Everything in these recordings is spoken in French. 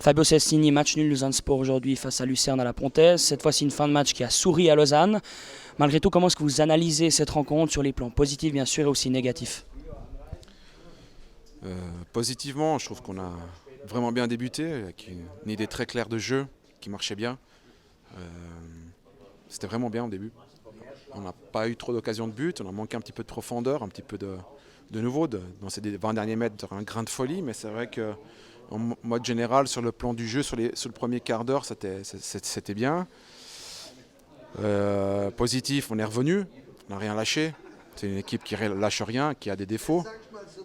Fabio Cestini, match nul Lausanne Sport aujourd'hui face à Lucerne à la Pontaise. Cette fois-ci une fin de match qui a souri à Lausanne. Malgré tout, comment est-ce que vous analysez cette rencontre sur les plans positifs bien sûr et aussi négatifs? Positivement, je trouve qu'on a vraiment bien débuté, avec une idée très claire de jeu qui marchait bien. C'était vraiment bien au début. On n'a pas eu trop d'occasions de but, on a manqué un petit peu de profondeur, un petit peu de nouveau, dans ces 20 derniers mètres, un grain de folie, mais c'est vrai qu'en mode général, sur le plan du jeu, sur le premier quart d'heure, c'était bien. Positif, on est revenu, on n'a rien lâché. C'est une équipe qui ne lâche rien, qui a des défauts,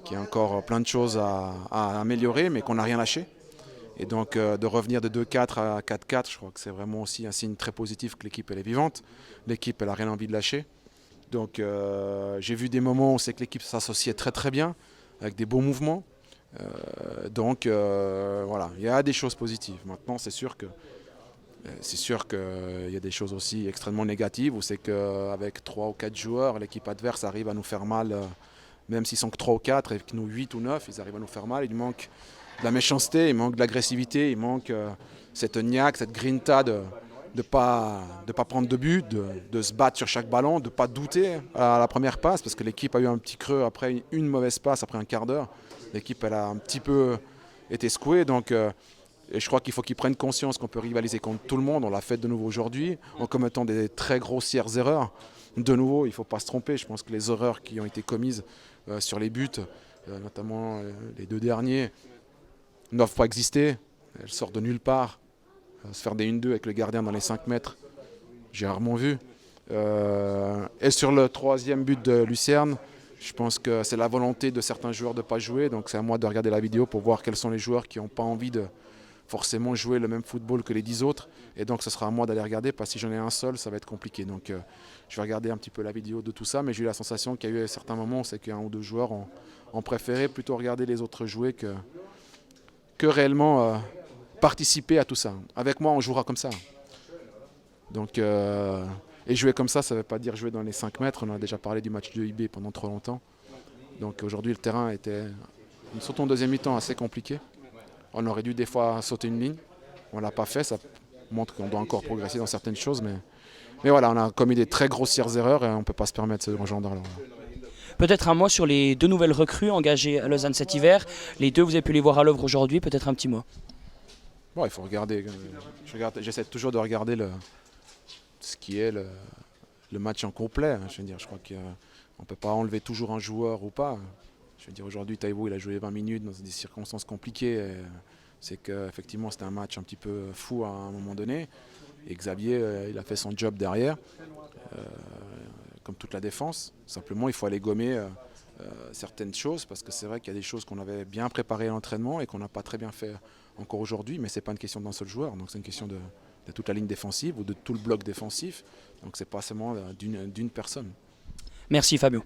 qui a encore plein de choses à améliorer, mais qu'on n'a rien lâché. Et donc de revenir de 2-4 à 4-4, je crois que c'est vraiment aussi un signe très positif que l'équipe elle est vivante. L'équipe elle n'a rien envie de lâcher. Donc j'ai vu des moments où c'est que l'équipe s'associait très très bien, avec des beaux mouvements. Voilà, il y a des choses positives. Maintenant c'est sûr qu'il y a des choses aussi extrêmement négatives, où c'est qu'avec 3 ou 4 joueurs, l'équipe adverse arrive à nous faire mal, même s'ils sont que 3 ou 4, et que nous 8 ou 9, ils arrivent à nous faire mal. Il manque de la méchanceté, il manque de l'agressivité, il manque cette niaque, cette grinta de pas prendre de but, de se battre sur chaque ballon, de ne pas douter à la première passe, parce que l'équipe a eu un petit creux après une mauvaise passe, après un quart d'heure. L'équipe elle a un petit peu été secouée, donc et je crois qu'il faut qu'ils prennent conscience qu'on peut rivaliser contre tout le monde. On l'a fait de nouveau aujourd'hui, en commettant des très grossières erreurs. De nouveau, il ne faut pas se tromper. Je pense que les erreurs qui ont été commises sur les buts, notamment les 2 derniers, n'offrent pas existé. Elles sortent de nulle part. Se faire des 1-2 avec le gardien dans les 5 mètres, j'ai rarement vu. Et sur le 3e but de Lucerne, je pense que c'est la volonté de certains joueurs de ne pas jouer. Donc c'est à moi de regarder la vidéo pour voir quels sont les joueurs qui n'ont pas envie de forcément jouer le même football que les 10 autres. Et donc ce sera à moi d'aller regarder, parce que si j'en ai un seul, ça va être compliqué. Donc je vais regarder un petit peu la vidéo de tout ça, mais j'ai eu la sensation qu'il y a eu à certains moments, c'est qu'un ou deux joueurs ont préféré plutôt regarder les autres jouer que réellement participer à tout ça. Avec moi, on jouera comme ça. Donc, et jouer comme ça ne veut pas dire jouer dans les 5 mètres. On a déjà parlé du match de IB pendant trop longtemps. Donc aujourd'hui, le terrain était, surtout en deuxième mi-temps, assez compliqué. On aurait dû des fois sauter une ligne. On ne l'a pas fait. Ça montre qu'on doit encore progresser dans certaines choses. Mais voilà, on a commis des très grossières erreurs et on ne peut pas se permettre ce genre d'erreur. Peut-être un mot sur les 2 nouvelles recrues engagées à Lausanne cet hiver. Les 2, vous avez pu les voir à l'œuvre aujourd'hui. Peut-être un petit mot. Bon, il faut regarder. J'essaie toujours de regarder ce qui est le match en complet. Je veux dire, je crois qu'on ne peut pas enlever toujours un joueur ou pas. Je veux dire, aujourd'hui, Taiwo, il a joué 20 minutes dans des circonstances compliquées. C'est qu'effectivement, c'était un match un petit peu fou à un moment donné. Et Xavier, il a fait son job derrière, comme toute la défense. Simplement, il faut aller gommer certaines choses, parce que c'est vrai qu'il y a des choses qu'on avait bien préparées à l'entraînement et qu'on n'a pas très bien fait encore aujourd'hui, mais ce n'est pas une question d'un seul joueur, donc c'est une question de toute la ligne défensive ou de tout le bloc défensif, donc c'est pas seulement d'une personne. Merci Fabio.